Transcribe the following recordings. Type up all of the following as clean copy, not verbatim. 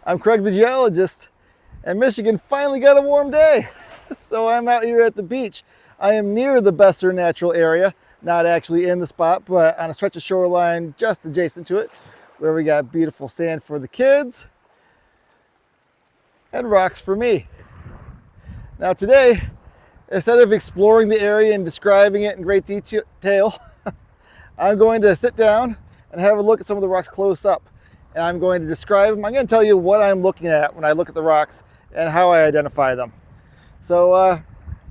I'm Craig the Geologist, and Michigan finally got a warm day. So I'm out here at the beach. I am near the Besser Natural Area, not actually in the spot, but on a stretch of shoreline just adjacent to it, where we got beautiful sand for the kids and rocks for me. Now today, instead of exploring the area and describing it in great detail, I'm going to sit down and have a look at some of the rocks close up. And I'm going to describe them. I'm going to tell you what I'm looking at when I look at the rocks and how I identify them. So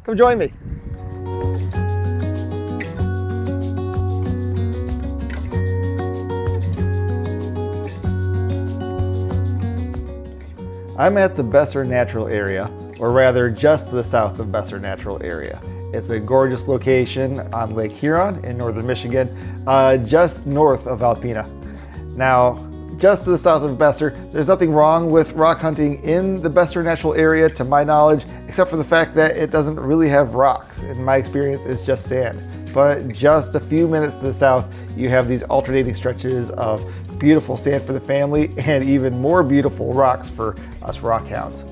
come join me. I'm at the Besser Natural Area, or rather just to the south of Besser Natural Area. It's a gorgeous location on Lake Huron in northern Michigan, just north of Alpena. Now, just to the south of Besser, there's nothing wrong with rock hunting in the Besser Natural Area to my knowledge, except for the fact that it doesn't really have rocks. In my experience, it's just sand. But just a few minutes to the south, you have these alternating stretches of beautiful sand for the family and even more beautiful rocks for us rock hounds.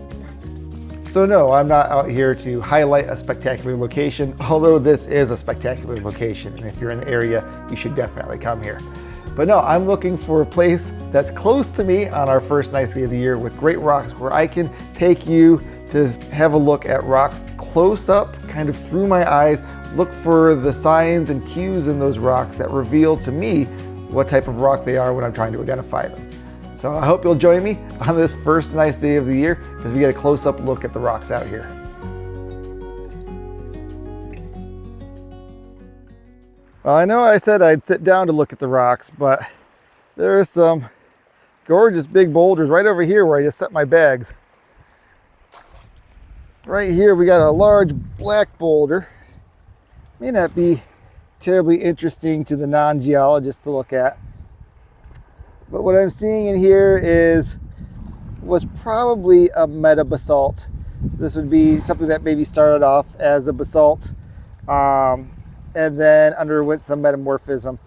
So no, I'm not out here to highlight a spectacular location, although this is a spectacular location, and if you're in the area, you should definitely come here. But no, I'm looking for a place that's close to me on our first nice day of the year with great rocks where I can take you to have a look at rocks close up, kind of through my eyes, look for the signs and cues in those rocks that reveal to me what type of rock they are when I'm trying to identify them. So I hope you'll join me on this first nice day of the year as we get a close-up look at the rocks out here. Well, I know I said I'd sit down to look at the rocks, but there are some gorgeous big boulders right over here where I just set my bags. Right here we got a large black boulder. May not be terribly interesting to the non-geologist to look at, but what I'm seeing in here was probably a metabasalt. This would be something that maybe started off as a basalt and then underwent some metamorphism.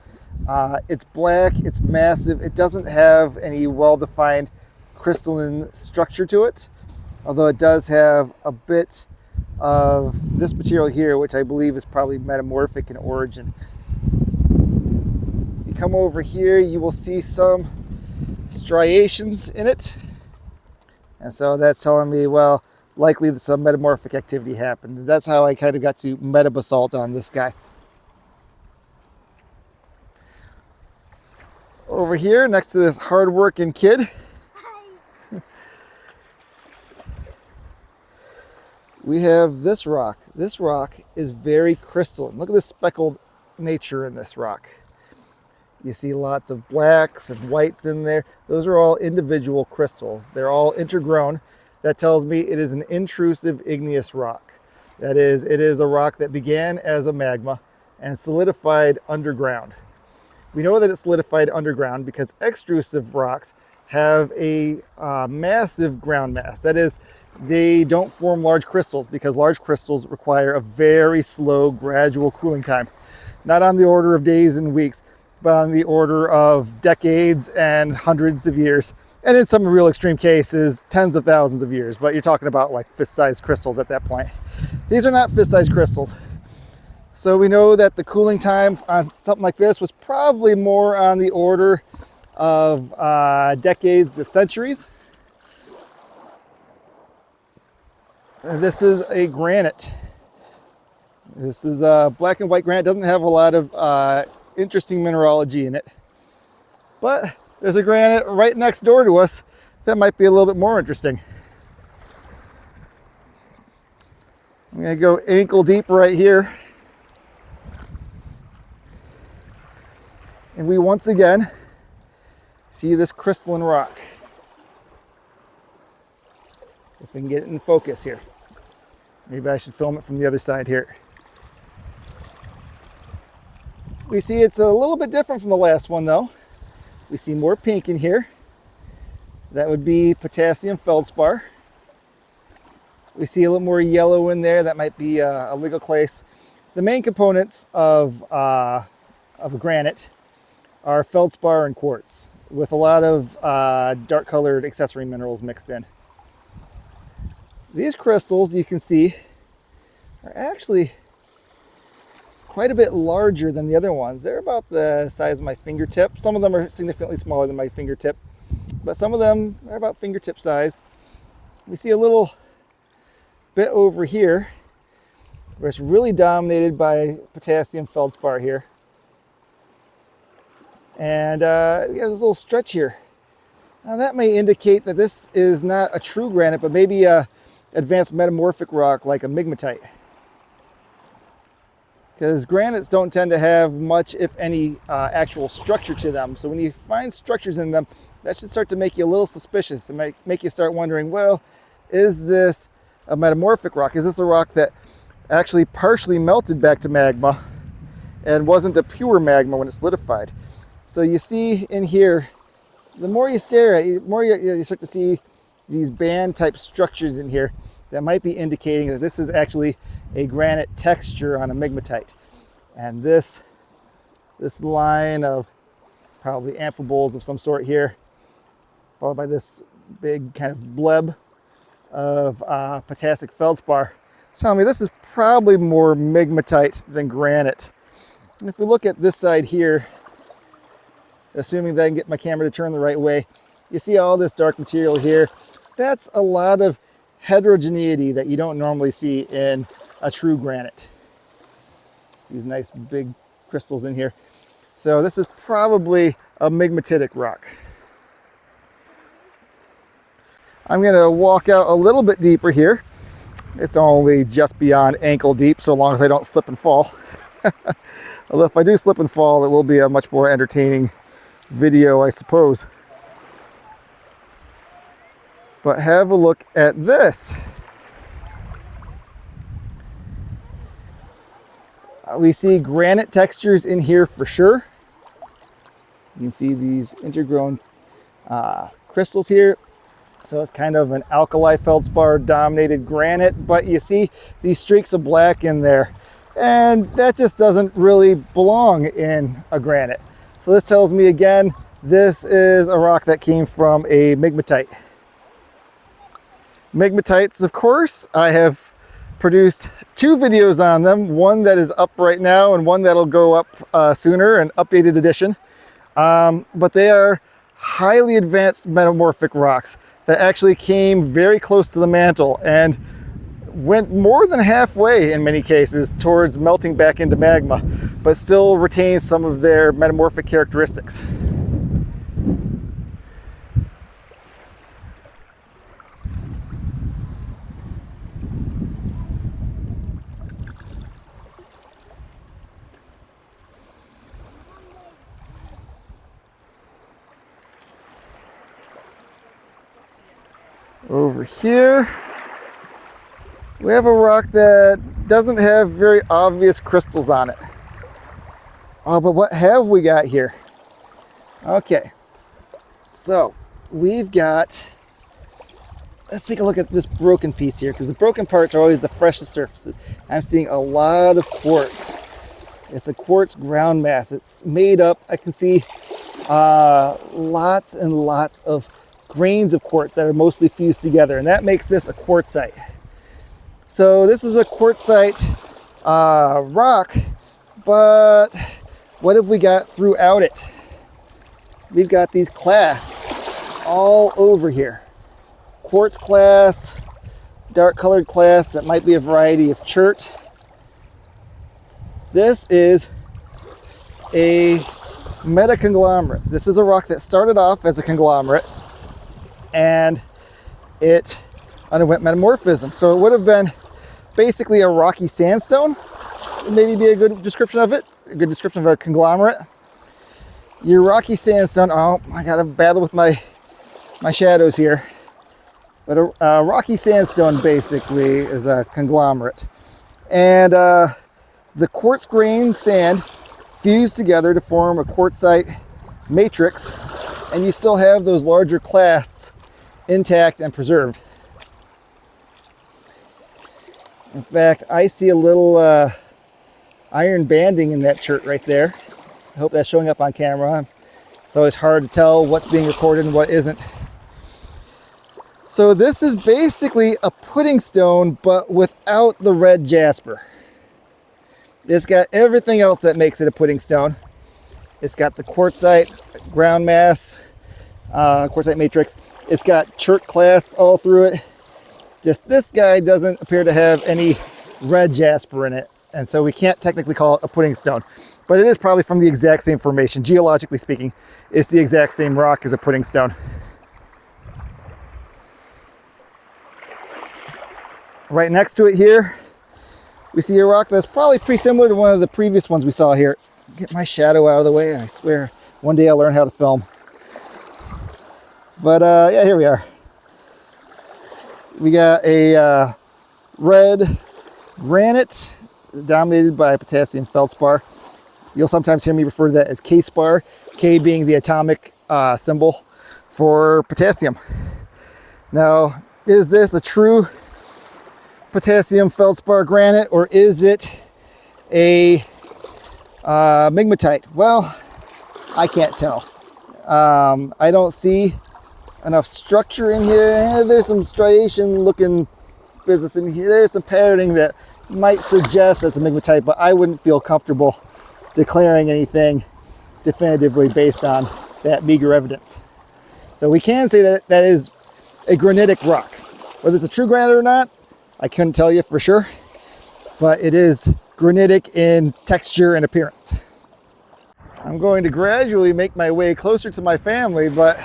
It's black, it's massive, it doesn't have any well-defined crystalline structure to it, although it does have a bit of this material here, which I believe is probably metamorphic in origin. If you come over here, you will see some striations in it, and so that's telling me, well, likely that some metamorphic activity happened. That's how I kind of got to metabasalt on this guy. Over here, next to this hard-working kid, we have this rock. This rock is very crystalline. Look at the speckled nature in this rock. You see lots of blacks and whites in there. Those are all individual crystals. They're all intergrown. That tells me it is an intrusive igneous rock. That is, it is a rock that began as a magma and solidified underground. We know that it's solidified underground because extrusive rocks have a massive ground mass. That is, they don't form large crystals because large crystals require a very slow, gradual cooling time. Not on the order of days and weeks, but on the order of decades and hundreds of years. And in some real extreme cases, tens of thousands of years, but you're talking about like fist-sized crystals at that point. These are not fist-sized crystals. So we know that the cooling time on something like this was probably more on the order of decades to centuries. This is a granite. This is a black and white granite. Doesn't have a lot of interesting mineralogy in it. But there's a granite right next door to us that might be a little bit more interesting. I'm going to go ankle deep right here. And we once again see this crystalline rock. If we can get it in focus here. Maybe I should film it from the other side here. We see it's a little bit different from the last one though. We see more pink in here. That would be potassium feldspar. We see a little more yellow in there. That might be a oligoclase. The main components of a granite are feldspar and quartz. with a lot of dark colored accessory minerals mixed in. These crystals, you can see, are actually quite a bit larger than the other ones. They're about the size of my fingertip. Some of them are significantly smaller than my fingertip, but some of them are about fingertip size. We see a little bit over here where it's really dominated by potassium feldspar here. And we have this little stretch here. Now that may indicate that this is not a true granite, but maybe a advanced metamorphic rock like a migmatite. Because granites don't tend to have much, if any, actual structure to them. So when you find structures in them, that should start to make you a little suspicious and make you start wondering, well, is this a metamorphic rock? Is this a rock that actually partially melted back to magma and wasn't a pure magma when it solidified? So you see in here, the more you stare at it, the more you start to see these band type structures in here that might be indicating that this is actually a granite texture on a migmatite. And this line of probably amphiboles of some sort here, followed by this big kind of bleb of potassic feldspar, tell me this is probably more migmatite than granite. And if we look at this side here, assuming that I can get my camera to turn the right way, you see all this dark material here. That's a lot of heterogeneity that you don't normally see in a true granite. These nice big crystals in here. So this is probably a migmatitic rock. I'm gonna walk out a little bit deeper here. It's only just beyond ankle deep, so long as I don't slip and fall. Although if I do slip and fall, it will be a much more entertaining video, I suppose. But have a look at this. We see granite textures in here for sure. You can see these intergrown crystals here. So it's kind of an alkali feldspar dominated granite, but you see these streaks of black in there. And that just doesn't really belong in a granite. So this tells me again, this is a rock that came from a migmatite. Migmatites, of course, I have produced 2 videos on them, one that is up right now and one that'll go up sooner, an updated edition. But they are highly advanced metamorphic rocks that actually came very close to the mantle and went more than halfway in many cases towards melting back into magma, but still retains some of their metamorphic characteristics. Over here, we have a rock that doesn't have very obvious crystals on it. Oh, but what have we got here? Okay, so we've got, let's take a look at this broken piece here, because the broken parts are always the freshest surfaces. I'm seeing a lot of quartz. It's a quartz ground mass. It's made up, I can see lots and lots of grains of quartz that are mostly fused together, and that makes this a quartzite. So this is a quartzite rock, but what have we got throughout it? We've got these clasts all over here. Quartz clasts, dark colored clasts that might be a variety of chert. This is a metaconglomerate. This is a rock that started off as a conglomerate and it underwent metamorphism. So it would have been basically a rocky sandstone, would maybe be a good description of it, a good description of a conglomerate. Your rocky sandstone, oh, I got to battle with my shadows here. But a rocky sandstone basically is a conglomerate. And the quartz grain sand fused together to form a quartzite matrix, and you still have those larger clasts intact and preserved. In fact, I see a little iron banding in that chert right there. I hope that's showing up on camera. So it's hard to tell what's being recorded and what isn't. So this is basically a pudding stone, but without the red jasper. It's got everything else that makes it a pudding stone. It's got the quartzite ground mass, quartzite matrix. It's got chert clasts all through it. Just this guy doesn't appear to have any red jasper in it. And so we can't technically call it a pudding stone, but it is probably from the exact same formation. Geologically speaking, it's the exact same rock as a pudding stone. Right next to it here, we see a rock that's probably pretty similar to one of the previous ones we saw here. Get my shadow out of the way. I swear, one day I'll learn how to film. But yeah, here we are. We got a red granite dominated by potassium feldspar. You'll sometimes hear me refer to that as K-spar, K being the atomic symbol for potassium. Now, is this a true potassium feldspar granite, or is it a migmatite? Well, I can't tell. I don't see enough structure in here. There's some striation looking business in here. There's some patterning that might suggest that's a migmatite, but I wouldn't feel comfortable declaring anything definitively based on that meager evidence. So we can say that that is a granitic rock. Whether it's a true granite or not, I couldn't tell you for sure, but it is granitic in texture and appearance. I'm going to gradually make my way closer to my family, but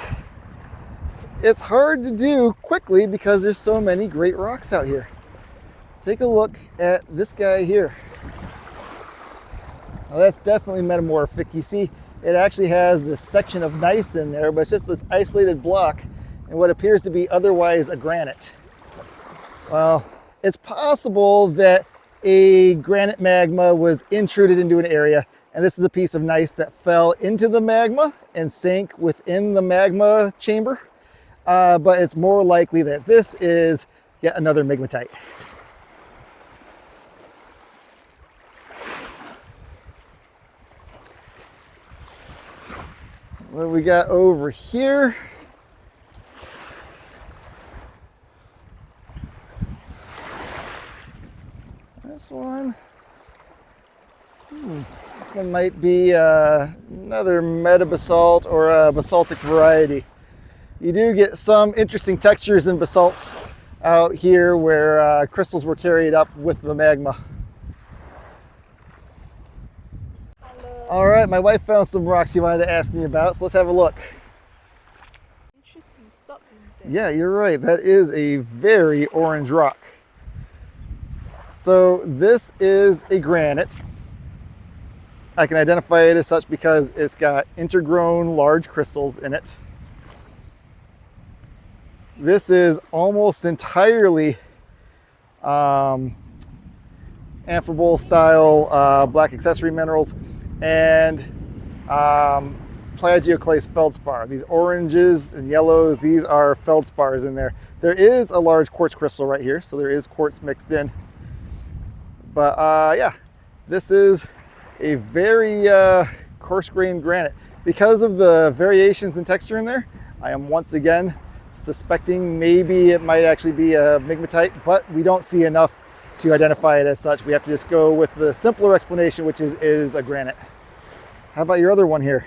it's hard to do quickly because there's so many great rocks out here. Take a look at this guy here. Well, that's definitely metamorphic. You see, it actually has this section of gneiss in there, but it's just this isolated block and what appears to be otherwise a granite. Well, it's possible that a granite magma was intruded into an area, and this is a piece of gneiss that fell into the magma and sank within the magma chamber. But it's more likely that this is yet another migmatite. What do we got over here? This one. This one might be another metabasalt or a basaltic variety. You do get some interesting textures in basalts out here where crystals were carried up with the magma. All right, my wife found some rocks she wanted to ask me about, so let's have a look. Yeah, you're right. That is a very orange rock. So this is a granite. I can identify it as such because it's got intergrown large crystals in it. This is almost entirely amphibole style black accessory minerals and plagioclase feldspar. These oranges and yellows, these are feldspars in there. There is a large quartz crystal right here, so there is quartz mixed in. But yeah, this is a very coarse-grained granite. Because of the variations in texture in there, I am once again suspecting maybe it might actually be a migmatite, but we don't see enough to identify it as such. We have to just go with the simpler explanation, which is a granite. How about your other one here?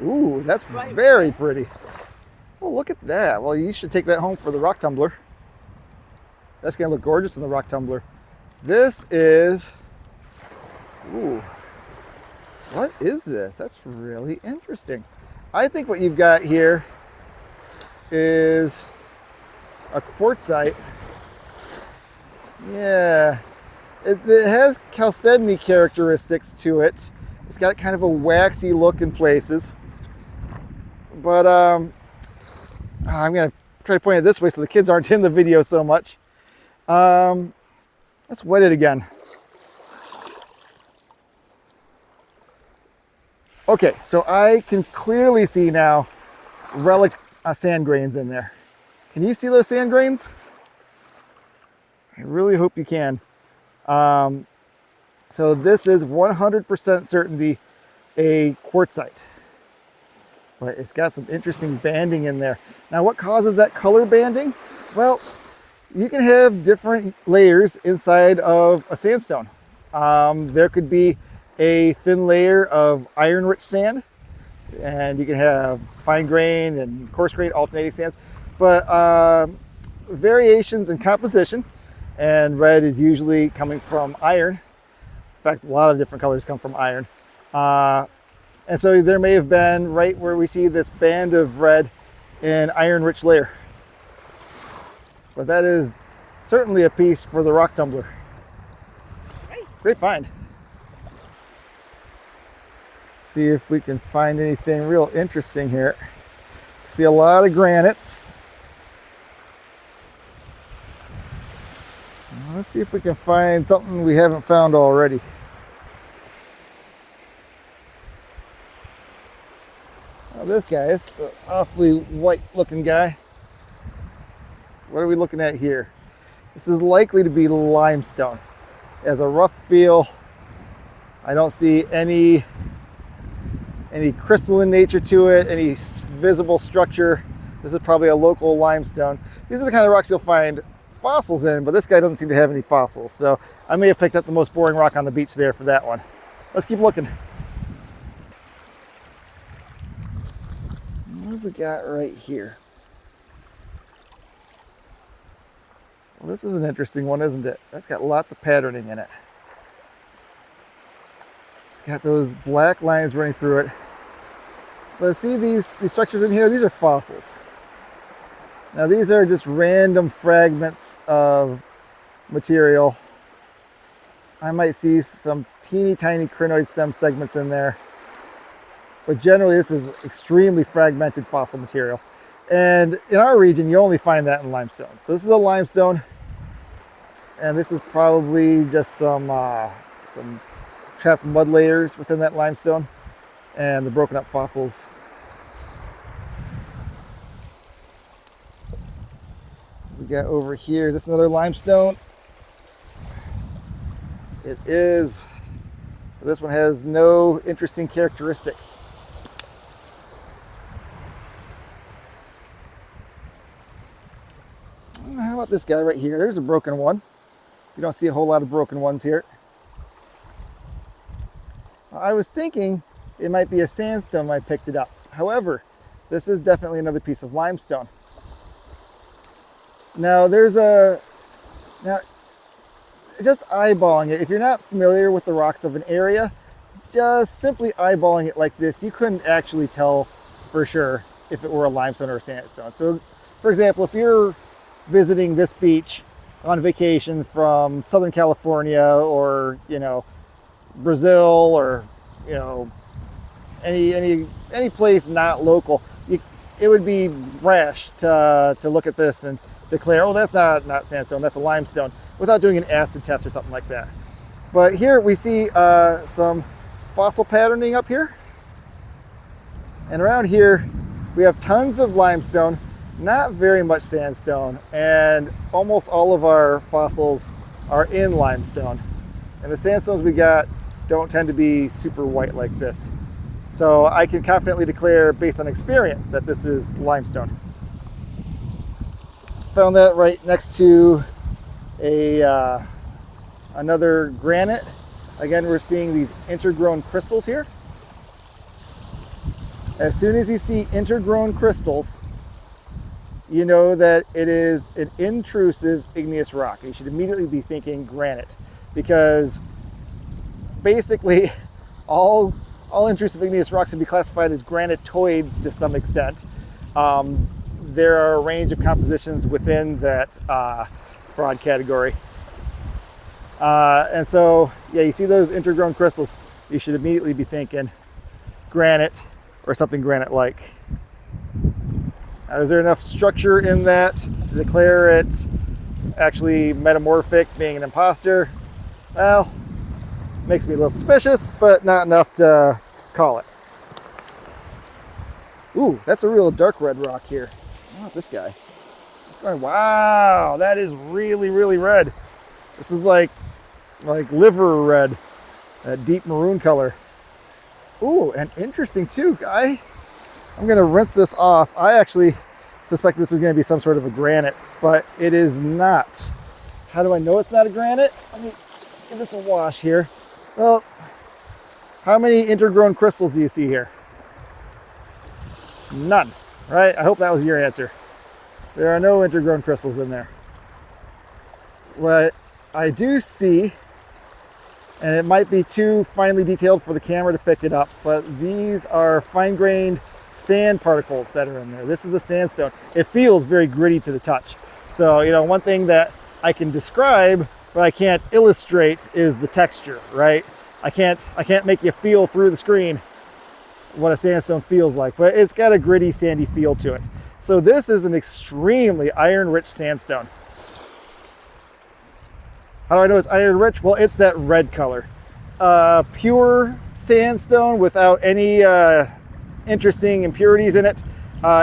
Ooh, that's very pretty. Oh, look at that. Well, you should take that home for the rock tumbler. That's gonna look gorgeous in the rock tumbler. This is, ooh, what is this? That's really interesting. I think what you've got here is a quartzite. Yeah, it has chalcedony characteristics to it. It's got kind of a waxy look in places. But I'm gonna try to point it this way so the kids aren't in the video so much. Let's wet it again. Okay, so I can clearly see now relic sand grains in there. Can you see those sand grains? I really hope you can. So this is 100% certainty a quartzite. But it's got some interesting banding in there. Now, what causes that color banding? Well, you can have different layers inside of a sandstone. There could be a thin layer of iron-rich sand, and you can have fine grain and coarse grain alternating sands. But variations in composition, and red is usually coming from iron. In fact, a lot of different colors come from iron. And so there may have been, right where we see this band of red, an iron-rich layer. But that is certainly a piece for the rock tumbler. Great find. See if we can find anything real interesting here. See a lot of granites. Let's see if we can find something we haven't found already. Now this guy is an awfully white looking guy. What are we looking at here? This is likely to be limestone. It has a rough feel. I don't see any crystalline nature to it, any visible structure. This is probably a local limestone. These are the kind of rocks you'll find fossils in, but this guy doesn't seem to have any fossils. So I may have picked up the most boring rock on the beach there for that one. Let's keep looking. What have we got right here? Well, this is an interesting one, isn't it? That's got lots of patterning in it. It's got those black lines running through it. But see these structures in here? These are fossils. Now these are just random fragments of material. I might see some teeny tiny crinoid stem segments in there. But generally this is extremely fragmented fossil material. And in our region, you only find that in limestone. So this is a limestone. And this is probably just some trapped mud layers within that limestone and the broken up fossils. We got over here, is this another limestone? It is. This one has no interesting characteristics. How about this guy right here? There's a broken one. You don't see a whole lot of broken ones here. I was thinking it might be a sandstone when I picked it up. However, this is definitely another piece of limestone. Now just eyeballing it, if you're not familiar with the rocks of an area, just simply eyeballing it like this, you couldn't actually tell for sure if it were a limestone or a sandstone. So for example, if you're visiting this beach on vacation from Southern California or, Brazil or, any place not local, it would be rash to look at this and declare, oh, that's not sandstone, that's a limestone, without doing an acid test or something like that. But here we see some fossil patterning up here. And around here, we have tons of limestone, not very much sandstone, and almost all of our fossils are in limestone. And the sandstones we got don't tend to be super white like this. So I can confidently declare, based on experience, that this is limestone. Found that right next to another granite. Again, we're seeing these intergrown crystals here. As soon as you see intergrown crystals, you know that it is an intrusive igneous rock. You should immediately be thinking granite, because basically all intrusive igneous rocks can be classified as granitoids to some extent. There are a range of compositions within that broad category. And so, yeah, you see those intergrown crystals, you should immediately be thinking granite or something granite-like. Now, is there enough structure in that to declare it actually metamorphic, being an imposter? Well, makes me a little suspicious, but not enough to call it. Ooh, that's a real dark red rock here. How about this guy? It's going, wow, that is really, really red. This is like liver red, that deep maroon color. Ooh, and interesting too, guy. I'm gonna rinse this off. I actually suspect this was gonna be some sort of a granite, but it is not. How do I know it's not a granite? Let me give this a wash here. Well, how many intergrown crystals do you see here? None, right? I hope that was your answer. There are no intergrown crystals in there. What I do see, and it might be too finely detailed for the camera to pick it up, but these are fine-grained sand particles that are in there. This is a sandstone. It feels very gritty to the touch. So, you know, one thing that I can describe, but I can't illustrate, is the texture, right? I can't make you feel through the screen what a sandstone feels like, but it's got a gritty, sandy feel to it. So this is an extremely iron-rich sandstone. How do I know it's iron-rich? Well, it's that red color. Pure sandstone without any interesting impurities in it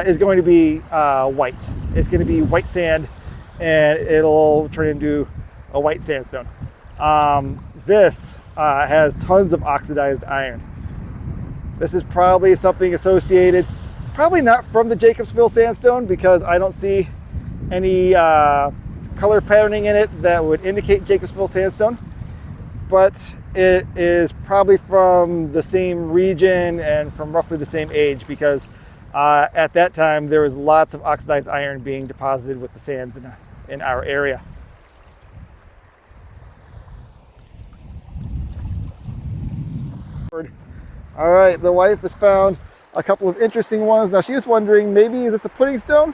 is going to be white. It's going to be white sand, and it'll turn into a white sandstone. This has tons of oxidized iron. This is probably something associated, probably not from the Jacobsville sandstone, because I don't see any color patterning in it that would indicate Jacobsville sandstone, but it is probably from the same region and from roughly the same age, because at that time there was lots of oxidized iron being deposited with the sands in our area. All right, the wife has found a couple of interesting ones. Now she was wondering, maybe is this a pudding stone?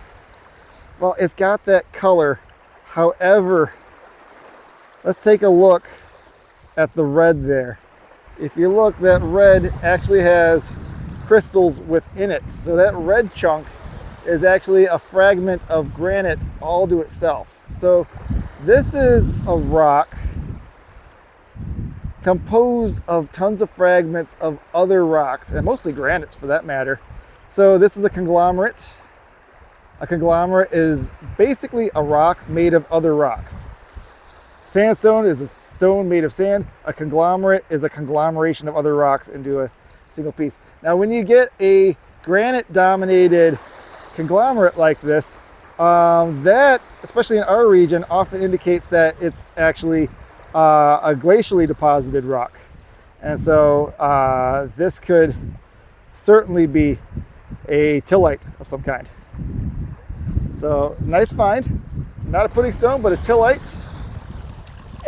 Well, it's got that color. However, let's take a look at the red there. If you look, that red actually has crystals within it. So that red chunk is actually a fragment of granite all to itself. So this is a rock composed of tons of fragments of other rocks, and mostly granites for that matter. So this is a conglomerate. A conglomerate is basically a rock made of other rocks. Sandstone is a stone made of sand. A conglomerate is a conglomeration of other rocks into a single piece. Now, when you get a granite-dominated conglomerate like this, that, especially in our region, often indicates that it's actually a glacially deposited rock. And so this could certainly be a tillite of some kind. So nice find. Not a pudding stone, but a tillite.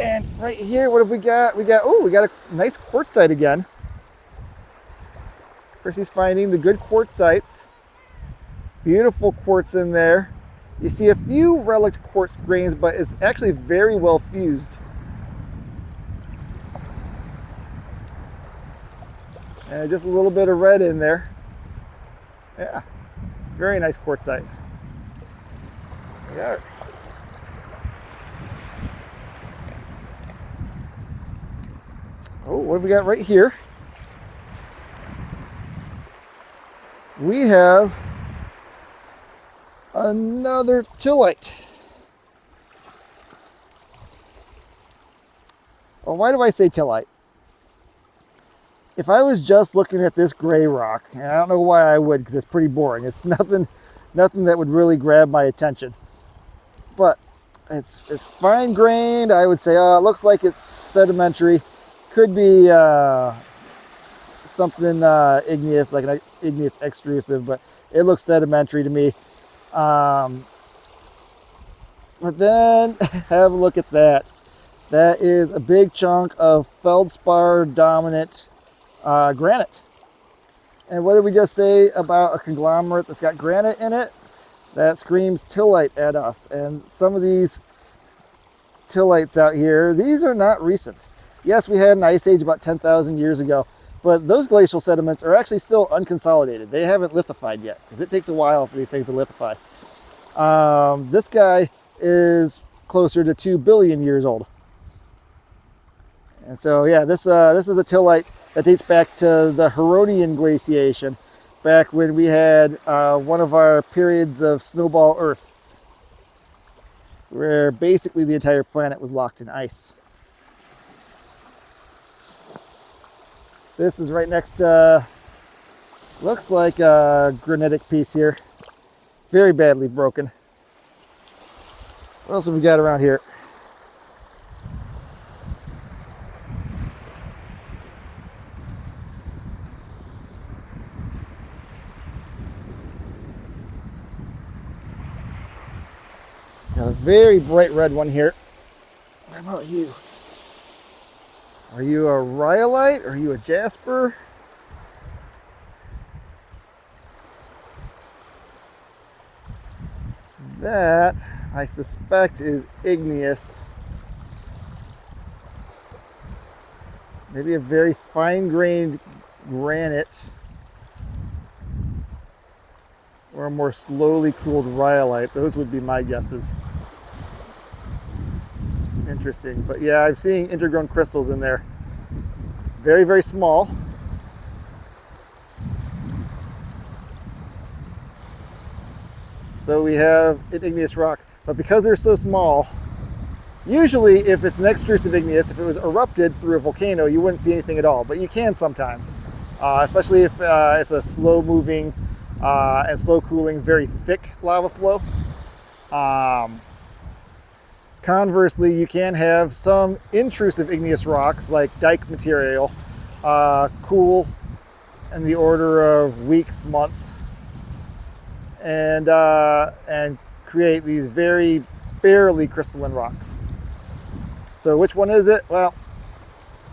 And right here, what have we got? We got a nice quartzite again. Chrissy's finding the good quartzites. Beautiful quartz in there. You see a few relic quartz grains, but it's actually very well fused. And just a little bit of red in there. Yeah, very nice quartzite. Yeah. Oh, what have we got right here? We have another tillite. Well, why do I say tillite? If I was just looking at this gray rock, and I don't know why I would, because it's pretty boring. It's nothing that would really grab my attention. But it's fine grained. I would say, it looks like it's sedimentary. Could be something igneous, like an igneous extrusive, but it looks sedimentary to me. But then have a look at that. That is a big chunk of feldspar dominant granite. And what did we just say about a conglomerate that's got granite in it? That screams tillite at us. And some of these tillites out here, these are not recent. Yes, we had an ice age about 10,000 years ago, but those glacial sediments are actually still unconsolidated. They haven't lithified yet, because it takes a while for these things to lithify. This guy is closer to 2 billion years old. And so, yeah, this is a tillite that dates back to the Huronian glaciation, back when we had one of our periods of snowball Earth, where basically the entire planet was locked in ice. This is right next to, looks like a granitic piece here. Very badly broken. What else have we got around here? Got a very bright red one here. How about you? Are you a rhyolite? Are you a jasper? That, I suspect, is igneous. Maybe a very fine-grained granite, or a more slowly cooled rhyolite. Those would be my guesses. It's interesting, but yeah, I'm seeing intergrown crystals in there. Very, very small. So we have an igneous rock, but because they're so small, usually if it's an extrusive igneous, if it was erupted through a volcano, you wouldn't see anything at all, but you can sometimes, especially if it's a slow moving and slow cooling, very thick lava flow. Conversely, you can have some intrusive igneous rocks like dike material cool in the order of weeks, months, and create these very barely crystalline rocks. So which one is it? Well,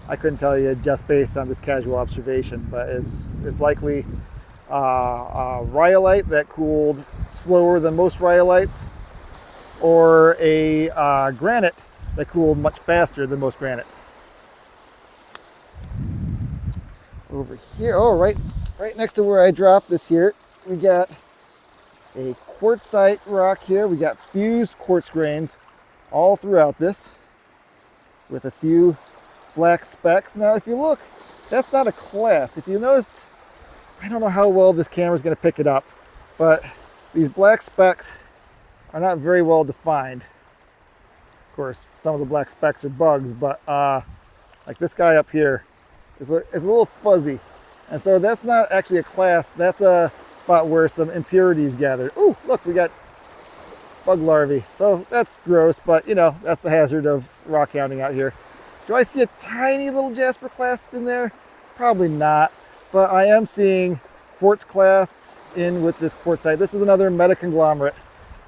I couldn't tell you just based on this casual observation, but it's likely a rhyolite that cooled slower than most rhyolites, or a granite that cooled much faster than most granites. Over here, oh, right next to where I dropped this here, we got a quartzite rock here. We got fused quartz grains all throughout this with a few black specks. Now, if you look, that's not a clast. If you notice, I don't know how well this camera is going to pick it up, but these black specks are not very well defined. Of course, some of the black specks are bugs, but like this guy up here is a little fuzzy. And so that's not actually a clast, that's a spot where some impurities gathered. Ooh, look, we got bug larvae. So that's gross, but you know, that's the hazard of rock hounding out here. Do I see a tiny little jasper clast in there? Probably not, but I am seeing quartz clasts in with this quartzite. This is another metaconglomerate.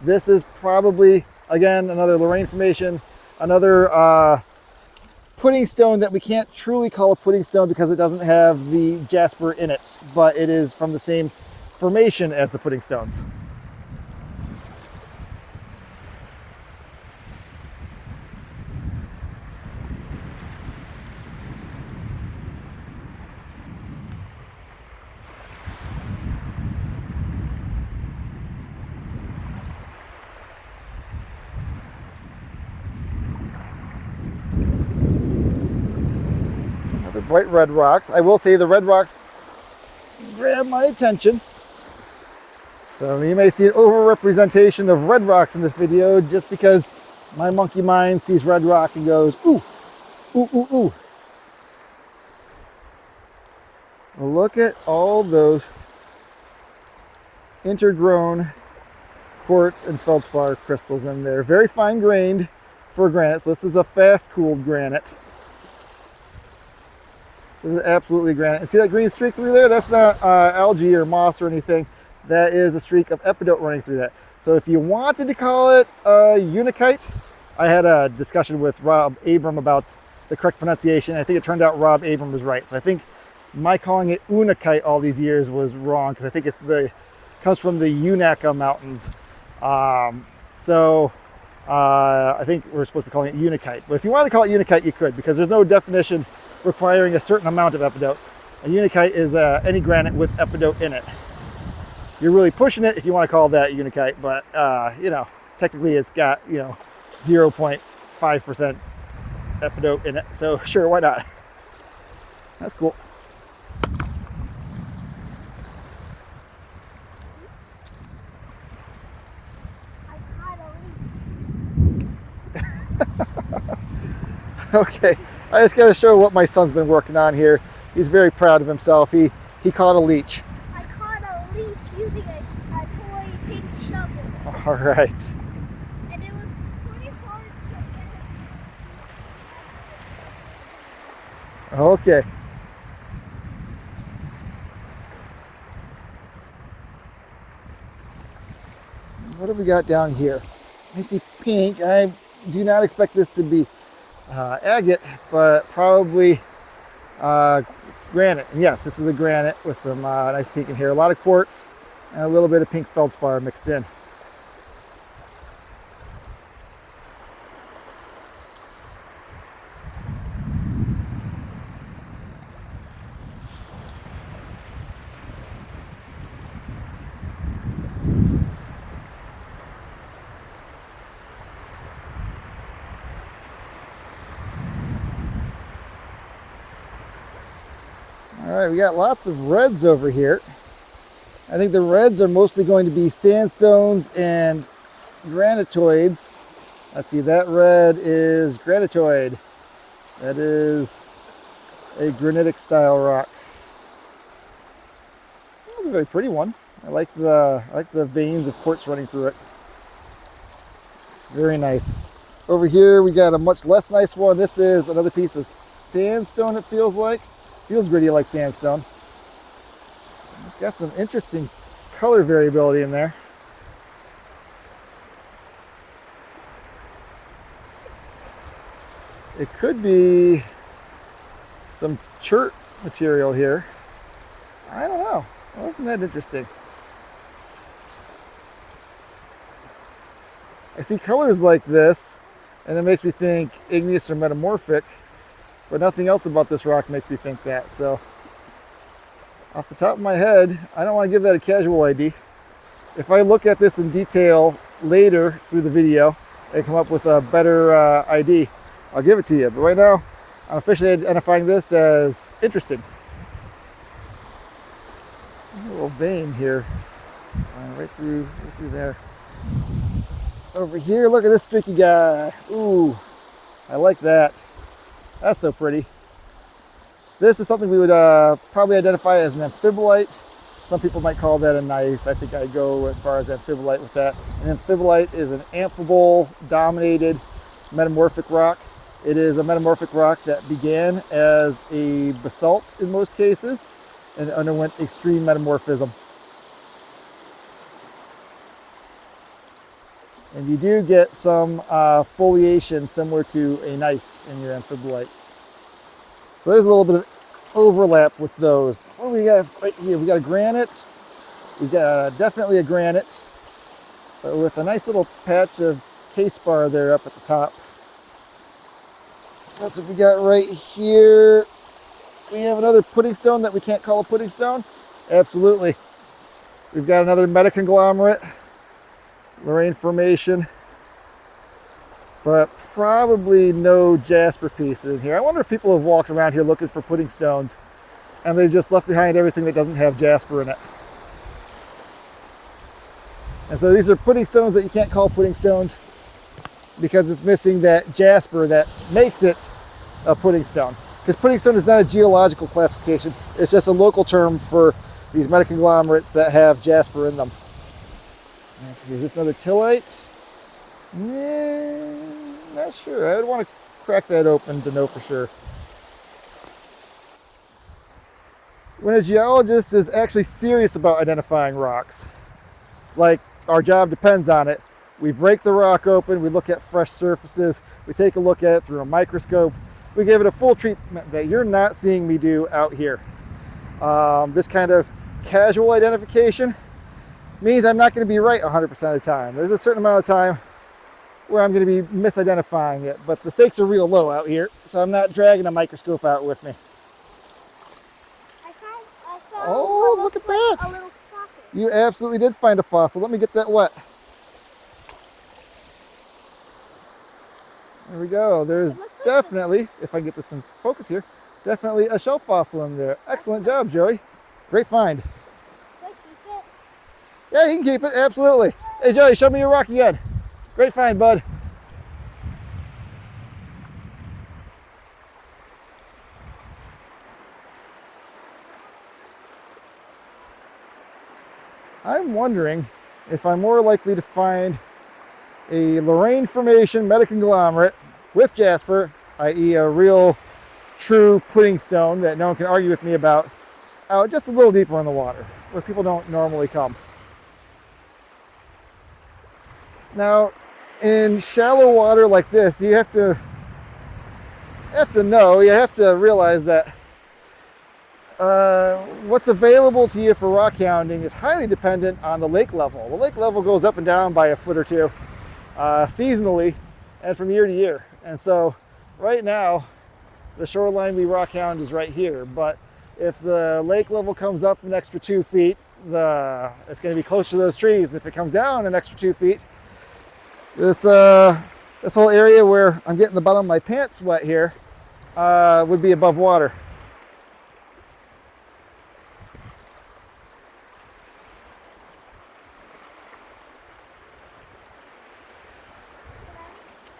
This is probably, again, another Lorraine formation, another pudding stone that we can't truly call a pudding stone because it doesn't have the jasper in it, but it is from the same formation as the pudding stones. The bright red rocks. I will say the red rocks grab my attention. So you may see an overrepresentation of red rocks in this video just because my monkey mind sees red rock and goes, ooh, ooh, ooh, ooh. Well, look at all those intergrown quartz and feldspar crystals in there. Very fine grained for granite. So this is a fast cooled granite. This is absolutely granite. And see that green streak through there? That's not algae or moss or anything. That is a streak of epidote running through that. So if you wanted to call it unikite, I had a discussion with Rob Abram about the correct pronunciation. I think it turned out Rob Abram was right. So I think my calling it unikite all these years was wrong because I think it comes from the Unaka Mountains. I think we're supposed to be calling it unikite. But if you want to call it unikite, you could, because there's no definition requiring a certain amount of epidote. A unikite is any granite with epidote in it. You're really pushing it if you want to call that unikite, but you know, technically it's got, you know, 0.5% epidote in it. So sure, why not? That's cool. Okay, I just got to show what my son's been working on here. He's very proud of himself. He caught a leech. I caught a leech using a toy pink shovel. All right. And it was pretty hard to get it. Okay. What have we got down here? I see pink. I do not expect this to be agate, but probably granite. And yes, this is a granite with some nice pink in here. A lot of quartz and a little bit of pink feldspar mixed in. All right, we got lots of reds over here. I think the reds are mostly going to be sandstones and granitoids. Let's see, that red is granitoid. That is a granitic style rock. That's a very pretty one. I like the veins of quartz running through it. It's very nice. Over here we got a much less nice one. This is another piece of sandstone, it feels like. Feels gritty like sandstone. It's got some interesting color variability in there. It could be some chert material here. I don't know. Wasn't that interesting? I see colors like this, and it makes me think igneous or metamorphic. But nothing else about this rock makes me think that. So off the top of my head, I don't want to give that a casual ID. If I look at this in detail later through the video and come up with a better ID, I'll give it to you. But right now, I'm officially identifying this as interesting. A little vein here, right through there. Over here, look at this streaky guy. Ooh, I like that. That's so pretty. This is something we would probably identify as an amphibolite. Some people might call that a gneiss. I think I'd go as far as amphibolite with that. An amphibolite is an amphibole dominated metamorphic rock. It is a metamorphic rock that began as a basalt in most cases and underwent extreme metamorphism. And you do get some foliation similar to a gneiss in your amphibolites. So there's a little bit of overlap with those. What do we got right here? We got a granite. We got definitely a granite, but with a nice little patch of K-spar there up at the top. That's what we got right here. We have another pudding stone that we can't call a pudding stone. Absolutely. We've got another metaconglomerate. Moraine formation, but probably no jasper pieces in here. I wonder if people have walked around here looking for pudding stones and they've just left behind everything that doesn't have jasper in it. And so these are pudding stones that you can't call pudding stones because it's missing that jasper that makes it a pudding stone. Because pudding stone is not a geological classification, it's just a local term for these metaconglomerates that have jasper in them. Is this another tillite? Not sure. I would want to crack that open to know for sure. When a geologist is actually serious about identifying rocks, like our job depends on it, we break the rock open, we look at fresh surfaces, we take a look at it through a microscope, we give it a full treatment that you're not seeing me do out here. This kind of casual identification means I'm not going to be right 100% of the time. There's a certain amount of time where I'm going to be misidentifying it, but the stakes are real low out here, so I'm not dragging a microscope out with me. I found oh, look at that! A little fossil. You absolutely did find a fossil. Let me get that wet. There we go. There's definitely, if I can get this in focus here, definitely a shell fossil in there. Excellent job, Joey. Great find. Yeah, you can keep it, absolutely. Hey, Joey, show me your rock again. Great find, bud. I'm wondering if I'm more likely to find a Lorraine Formation metaconglomerate with jasper, i.e. a real true pudding stone that no one can argue with me about, out just a little deeper in the water where people don't normally come. Now, in shallow water like this, you have to realize that what's available to you for rock hounding is highly dependent on the lake level. The lake level goes up and down by a foot or two seasonally and from year to year. And so right now, the shoreline we rock hound is right here. But if the lake level comes up an extra 2 feet, it's going to be close to those trees. And if it comes down an extra 2 feet, this whole area where I'm getting the bottom of my pants wet here would be above water.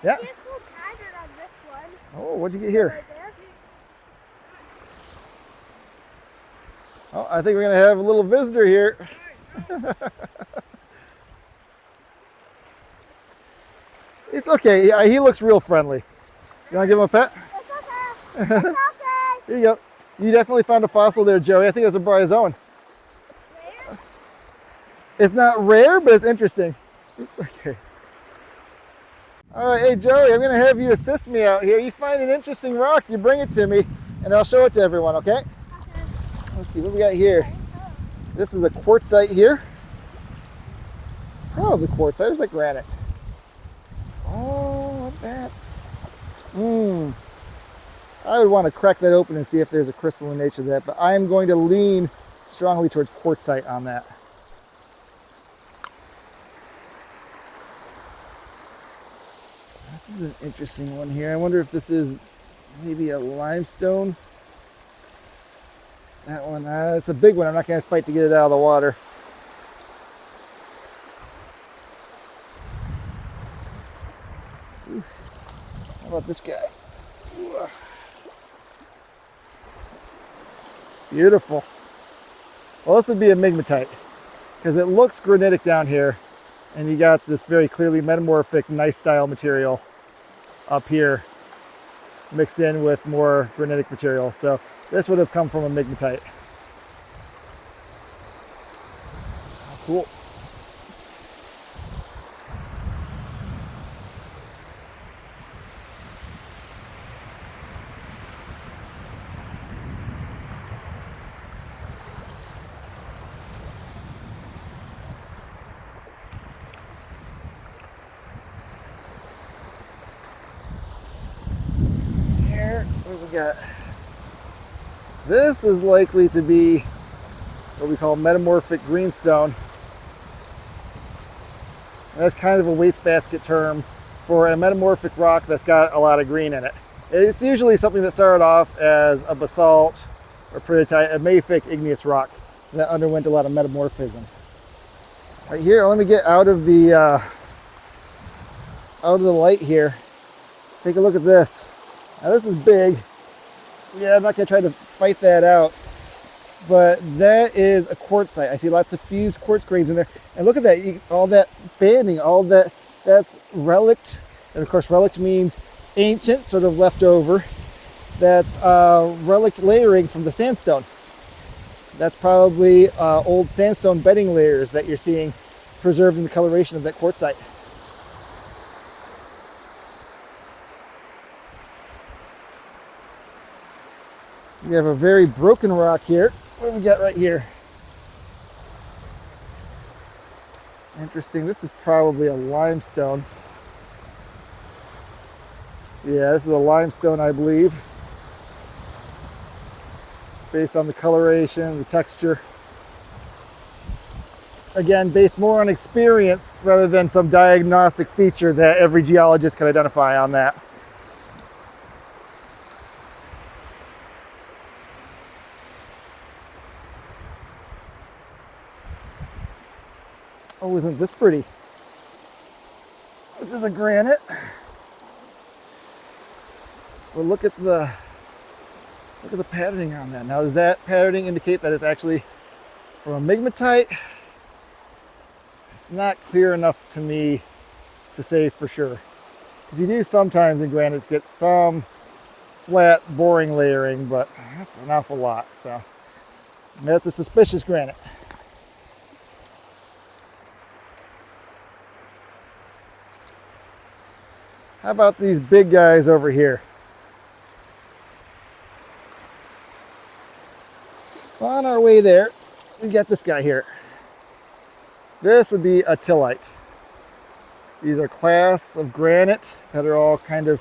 Yeah. See a cool pattern on this one. Oh, what'd you get here? Right there. Oh, I think we're gonna have a little visitor here. It's okay. Yeah, he looks real friendly. You wanna give him a pet? It's okay. It's okay. Here you go. You definitely found a fossil there, Joey. I think that's a bryozoan. Where? It's not rare, but it's interesting. It's okay. All right, hey Joey, I'm gonna have you assist me out here. You find an interesting rock, you bring it to me, and I'll show it to everyone, okay? Okay. Let's see, what we got here? This is a quartzite here. Probably quartzite, it's like granite. Oh, look at that. I would want to crack that open and see if there's a crystalline nature to that, but I am going to lean strongly towards quartzite on that. This is an interesting one here. I wonder if this is maybe a limestone. That one, it's a big one. I'm not going to fight to get it out of the water. Ooh. How about this guy? Ooh. Beautiful. Well, this would be a migmatite because it looks granitic down here, and you got this very clearly metamorphic, nice style material up here mixed in with more granitic material. So this would have come from a migmatite. Cool. Here, what do we got? This is likely to be what we call metamorphic greenstone. That's kind of a wastebasket term for a metamorphic rock that's got a lot of green in it. It's usually something that started off as a basalt or peridotite, a mafic igneous rock that underwent a lot of metamorphism. Right here, let me get out of the light here. Take a look at this. Now this is big. Yeah, I'm not gonna try to fight that out, but that is a quartzite. I see lots of fused quartz grains in there. And look at that, all that banding, all that, that's relict. And of course, relict means ancient, sort of leftover. That's relict layering from the sandstone. That's probably old sandstone bedding layers that you're seeing preserved in the coloration of that quartzite. We have a very broken rock here. What do we got right here? Interesting. This is probably a limestone. Yeah, this is a limestone, I believe. Based on the coloration, the texture. Again, based more on experience rather than some diagnostic feature that every geologist can identify on that. Oh, isn't this pretty? This is a granite. Well, look at the patterning on that. Now, does that patterning indicate that it's actually from a migmatite? it's not clear enough to me to say for sure. Because you do sometimes in granites get some flat, boring layering, but that's an awful lot. So that's a suspicious granite. How about these big guys over here? On our way there, we got this guy here. This would be a tillite. These are class of granite that are all kind of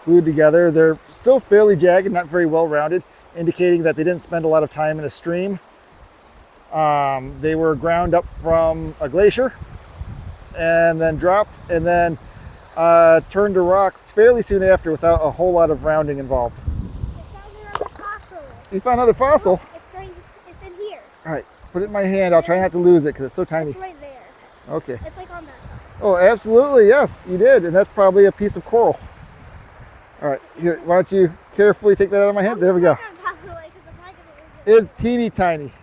glued together. They're still fairly jagged, not very well rounded, indicating that they didn't spend a lot of time in a stream. They were ground up from a glacier and then dropped and then turned to rock fairly soon after without a whole lot of rounding involved. I found another fossil. You found another fossil? It's in here. All right, put it in my hand. I'll try not to lose it because it's so tiny. It's right there. Okay. It's like on that side. Oh, absolutely, yes, you did. And that's probably a piece of coral. All right, here, why don't you carefully take that out of my hand? There we go. It's teeny tiny. I can't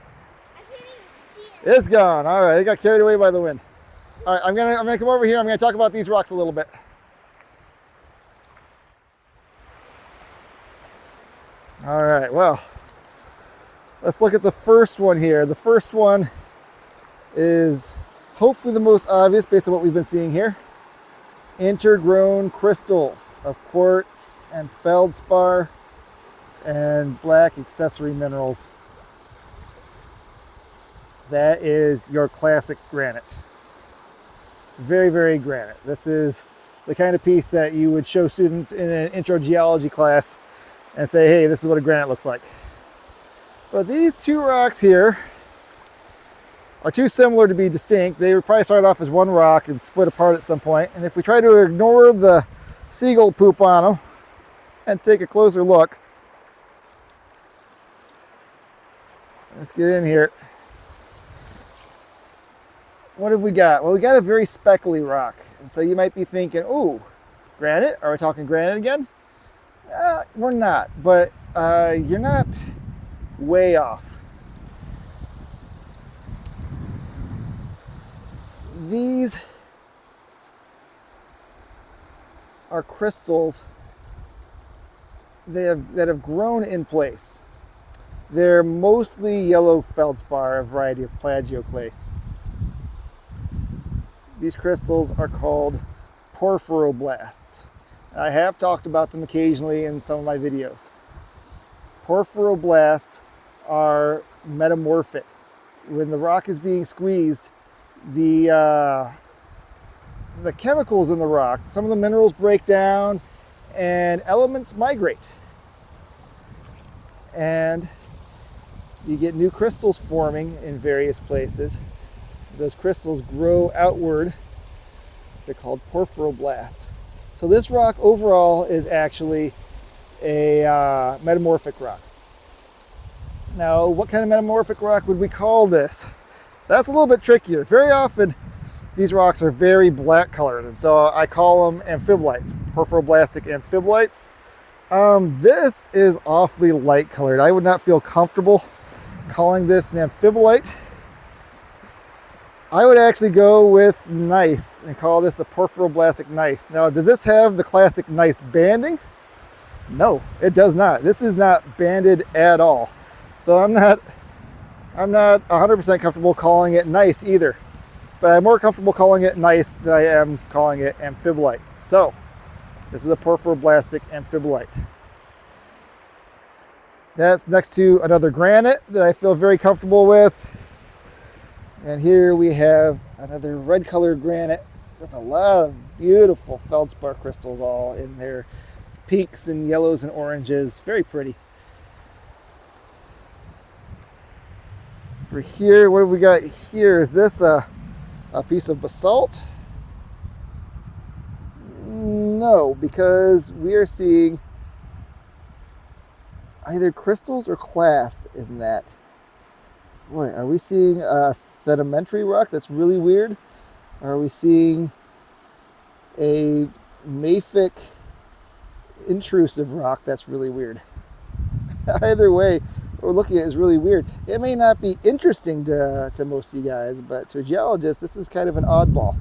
even see it. It's gone. All right, it got carried away by the wind. All right, I'm gonna come over here. I'm gonna talk about these rocks a little bit. All right, well, let's look at the first one here. The first one is hopefully the most obvious based on what we've been seeing here. Intergrown crystals of quartz and feldspar and black accessory minerals. That is your classic granite. Very, very granite. This is the kind of piece that you would show students in an intro geology class and say, hey, this is what a granite looks like. But these two rocks here are too similar to be distinct. They would probably start off as one rock and split apart at some point. And if we try to ignore the seagull poop on them and take a closer look, let's get in here. What have we got? Well, we got a very speckly rock. And so you might be thinking, oh, granite? Are we talking granite again? We're not, but you're not way off. These are crystals that have grown in place. They're mostly yellow feldspar, a variety of plagioclase. These crystals are called porphyroblasts. I have talked about them occasionally in some of my videos. Porphyroblasts are metamorphic. When the rock is being squeezed, the chemicals in the rock, some of the minerals break down and elements migrate. And you get new crystals forming in various places. Those crystals grow outward. They're called porphyroblasts. So this rock overall is actually a metamorphic rock. Now, what kind of metamorphic rock would we call this? That's a little bit trickier. Very often, these rocks are very black colored, and so I call them amphiblites, porphyroblastic amphiblites. This is awfully light colored. I would not feel comfortable calling this an amphibolite. I would actually go with gneiss and call this a porphyroblastic gneiss. Now, does this have the classic gneiss banding? No, it does not. This is not banded at all. So I'm not 100% comfortable calling it gneiss either, but I'm more comfortable calling it gneiss than I am calling it amphibolite. So this is a porphyroblastic amphibolite. That's next to another granite that I feel very comfortable with. And here we have another red colored granite with a lot of beautiful feldspar crystals all in their pinks and yellows and oranges. Very pretty. For here, what have we got here? Is this a piece of basalt? No, because we are seeing either crystals or clast in that. Wait, are we seeing a sedimentary rock that's really weird? Or are we seeing a mafic intrusive rock that's really weird? Either way, what we're looking at is really weird. It may not be interesting to most of you guys, but to a geologist, this is kind of an oddball.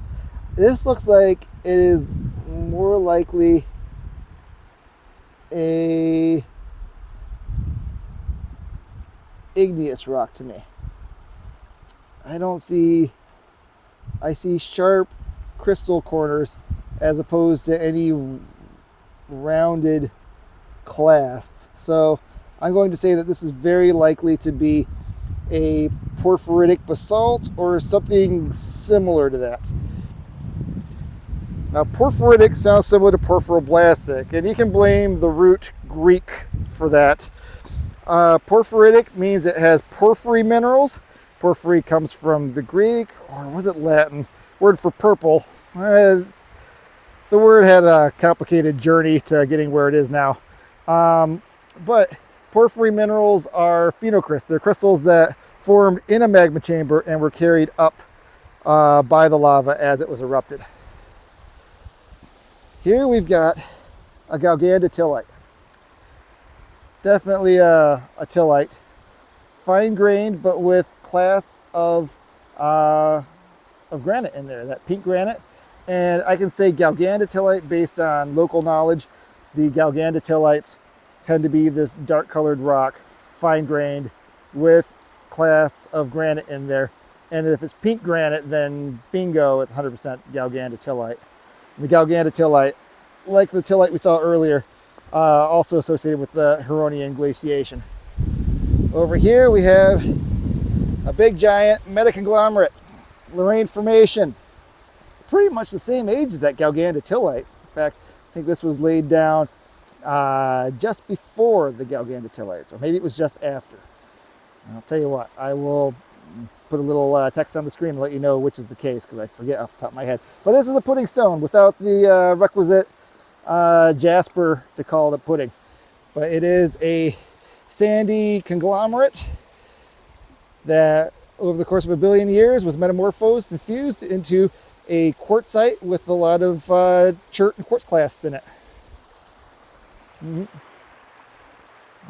This looks like it is more likely a igneous rock to me. I see sharp crystal corners as opposed to any rounded clasts. So I'm going to say that this is very likely to be a porphyritic basalt or something similar to that. Now, porphyritic sounds similar to porphyroblastic, and you can blame the root Greek for that. Porphyritic means it has porphyry minerals. Porphyry comes from the Greek, or was it Latin? Word for purple. The word had a complicated journey to getting where it is now. But porphyry minerals are phenocrysts. They're crystals that formed in a magma chamber and were carried up by the lava as it was erupted. Here we've got a galgandatillite. Definitely a tillite. Fine-grained, but with class of granite in there, that pink granite. And I can say galgandatillite based on local knowledge. The galgandatillites tend to be this dark-colored rock, fine-grained, with class of granite in there. And if it's pink granite, then bingo, it's 100% galgandatillite. The galgandatillite, like the tillite we saw earlier, also associated with the Huronian glaciation. Over here we have a big giant metaconglomerate, Lorraine Formation. Pretty much the same age as that galgandatillite. In fact, I think this was laid down just before the galgandatillites, or maybe it was just after. And I'll tell you what, I will put a little text on the screen to let you know which is the case, because I forget off the top of my head. But this is a pudding stone without the requisite jasper to call it a pudding. But it is a sandy conglomerate that over the course of 1 billion years was metamorphosed and fused into a quartzite with a lot of chert and quartz clasts in it.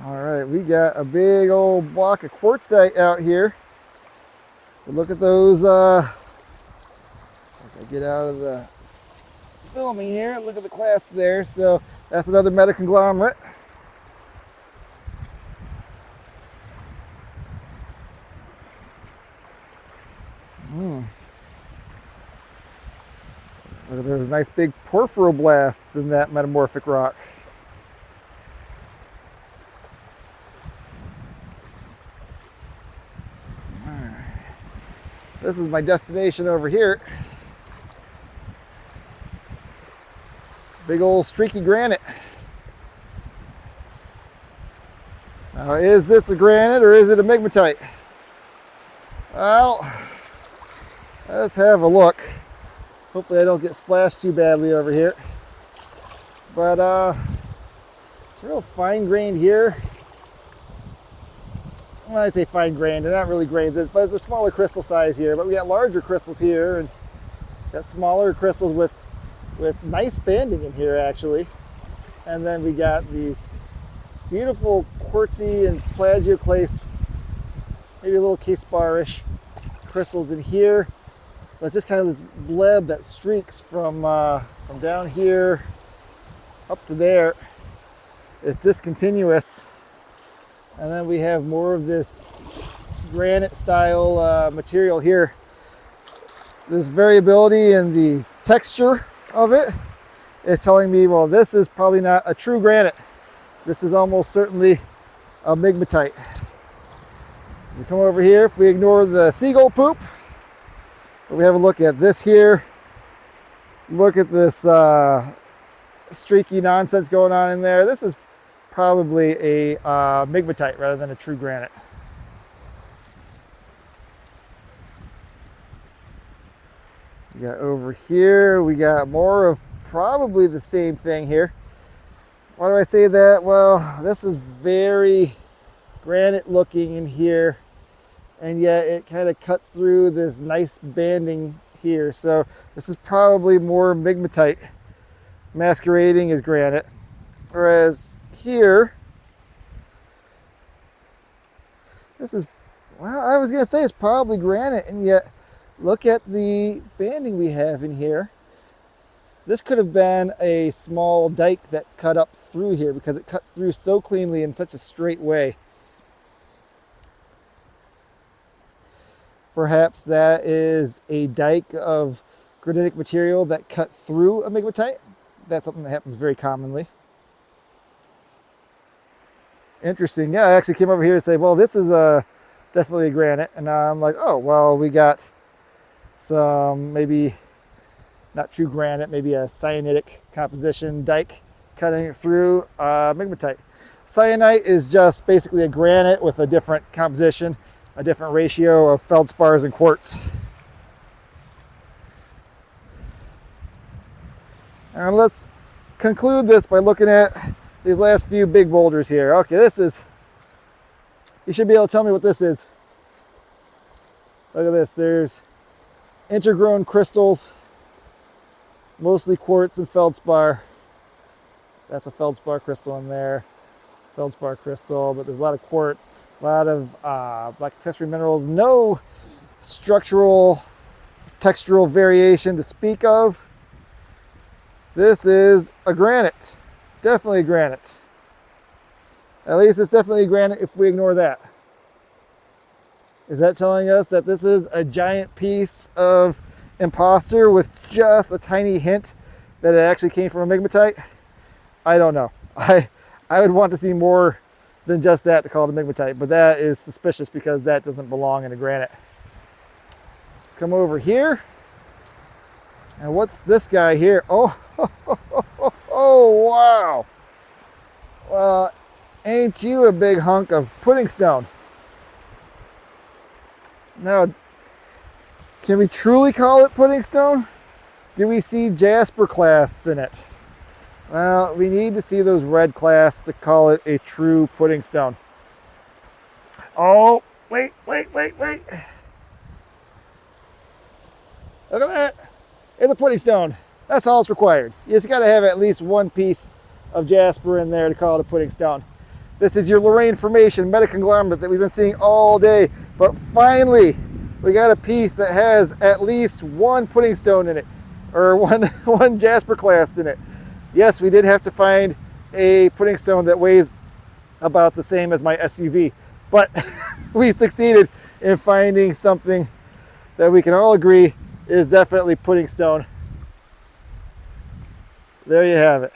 All right, we got a big old block of quartzite out here. But look at those, as I get out of the filming here, look at the clasts there. So that's another metaconglomerate. Look at those nice big porphyroblasts in that metamorphic rock. This is my destination over here. Big old streaky granite. Now, is this a granite or is it a migmatite? Well, let's have a look. Hopefully I don't get splashed too badly over here. But it's real fine-grained here. When I say fine-grained, they're not really grains, but it's a smaller crystal size here. But we got larger crystals here, and got smaller crystals with nice banding in here, actually. And then we got these beautiful quartzy and plagioclase, maybe a little case bar-ish crystals in here. But it's just kind of this bleb that streaks from down here up to there. It's discontinuous. And then we have more of this granite style material here. This variability in the texture of it is telling me, well, this is probably not a true granite. This is almost certainly a migmatite. We come over here, if we ignore the seagull poop, we have a look at this here. Look at this streaky nonsense going on in there. This is probably a migmatite rather than a true granite. We got over here, we got more of probably the same thing here. Why do I say that? Well, this is very granite looking in here, and yet it kind of cuts through this nice banding here. So this is probably more migmatite masquerading as granite. Whereas here, This is, well, I was going to say it's probably granite, and yet look at the banding we have in here. This could have been a small dike that cut up through here because it cuts through so cleanly in such a straight way. Perhaps that is a dike of granitic material that cut through a migmatite. That's something that happens very commonly. Interesting. Yeah, I actually came over here to say, well, this is definitely a granite. And I'm like, oh, well, we got some maybe not true granite, maybe a cyanitic composition dike cutting through migmatite. Cyanite is just basically a granite with a different composition, a different ratio of feldspars and quartz. And let's conclude this by looking at these last few big boulders here. Okay, this is, you should be able to tell me what this is. Look at this, there's intergrown crystals, mostly quartz and feldspar. That's a feldspar crystal in there, feldspar crystal, but there's a lot of quartz, a lot of black accessory minerals, no structural, textural variation to speak of. This is a granite, definitely a granite. At least it's definitely a granite if we ignore that. Is that telling us that this is a giant piece of imposter with just a tiny hint that it actually came from a migmatite? I don't know. I would want to see more than just that to call it a migmatite, but that is suspicious because that doesn't belong in a granite. Let's come over here. And what's this guy here? Oh, oh, wow. Well, ain't you a big hunk of pudding stone? Now, can we truly call it pudding stone? Do we see jasper clasts in it? Well, we need to see those red clasts to call it a true pudding stone. Oh, wait. Look at that. It's a pudding stone. That's all it's required. You just got to have at least one piece of jasper in there to call it a pudding stone. This is your Lorraine Formation metaconglomerate that we've been seeing all day, but finally we got a piece that has at least one pudding stone in it, or one jasper clast in it. Yes, we did have to find a pudding stone that weighs about the same as my SUV, but we succeeded in finding something that we can all agree is definitely pudding stone. There you have it.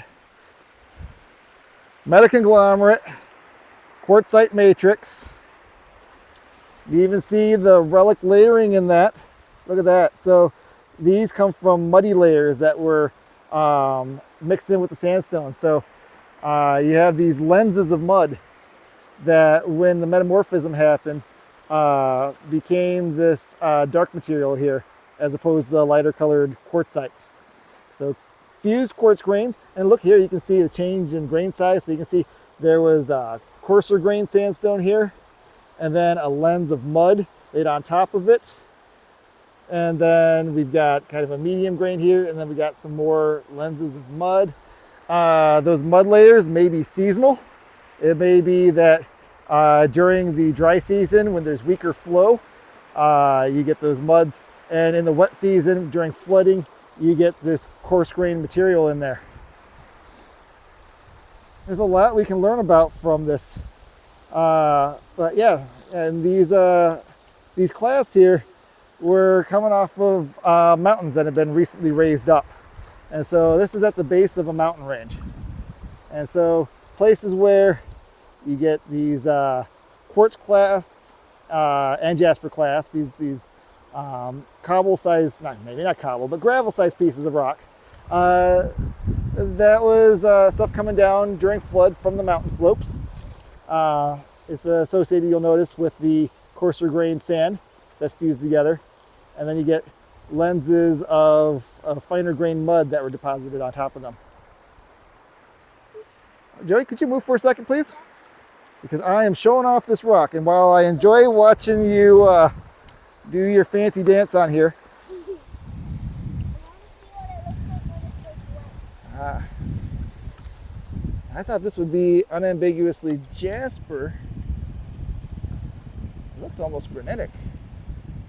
Metaconglomerate, quartzite matrix. You even see the relic layering in that. Look at that. So these come from muddy layers that were mixed in with the sandstone. So you have these lenses of mud that when the metamorphism happened became this dark material here as opposed to the lighter colored quartzites. So fused quartz grains, and look here, you can see the change in grain size. So you can see there was coarser grain sandstone here, and then a lens of mud laid on top of it. And then we've got kind of a medium grain here, and then we got some more lenses of mud. Those mud layers may be seasonal. It may be that during the dry season, when there's weaker flow, you get those muds, and in the wet season, during flooding, you get this coarse grain material in there. There's a lot we can learn about from this. But yeah, and these clasts here were coming off of mountains that have been recently raised up. And so this is at the base of a mountain range. And so places where you get these quartz clasts and jasper clasts, these cobble-sized, maybe not cobble, but gravel-sized pieces of rock. That was stuff coming down during flood from the mountain slopes. It's associated, you'll notice, with the coarser grained sand that's fused together. And then you get lenses of finer grained mud that were deposited on top of them. Joey, could you move for a second, please? Because I am showing off this rock, and while I enjoy watching you do your fancy dance on here, I thought this would be unambiguously jasper. looks almost granitic.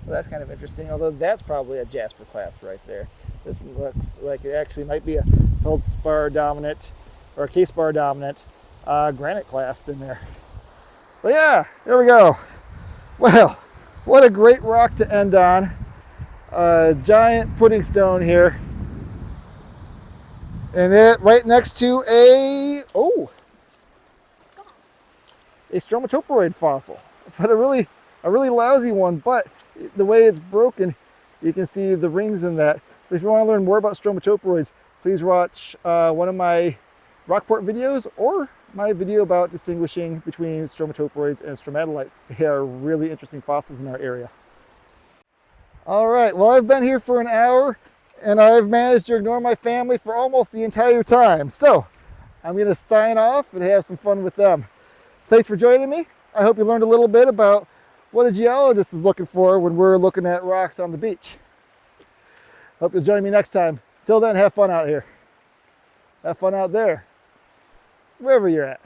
So that's kind of interesting, although that's probably a jasper clast right there. This looks like it actually might be a feldspar dominant or a K-spar dominant granite clast in there. But yeah, there we go. Well, what a great rock to end on. A giant pudding stone here. And it right next to a stromatoporoid fossil. But a really lousy one, but the way it's broken, you can see the rings in that. But if you want to learn more about stromatoporoids, please watch one of my Rockport videos or my video about distinguishing between stromatoporoids and stromatolites. They are really interesting fossils in our area. All right, well, I've been here for an hour and I've managed to ignore my family for almost the entire time. So I'm going to sign off and have some fun with them. Thanks for joining me. I hope you learned a little bit about what a geologist is looking for when we're looking at rocks on the beach. Hope you'll join me next time. Till then, have fun out here. Have fun out there, wherever you're at.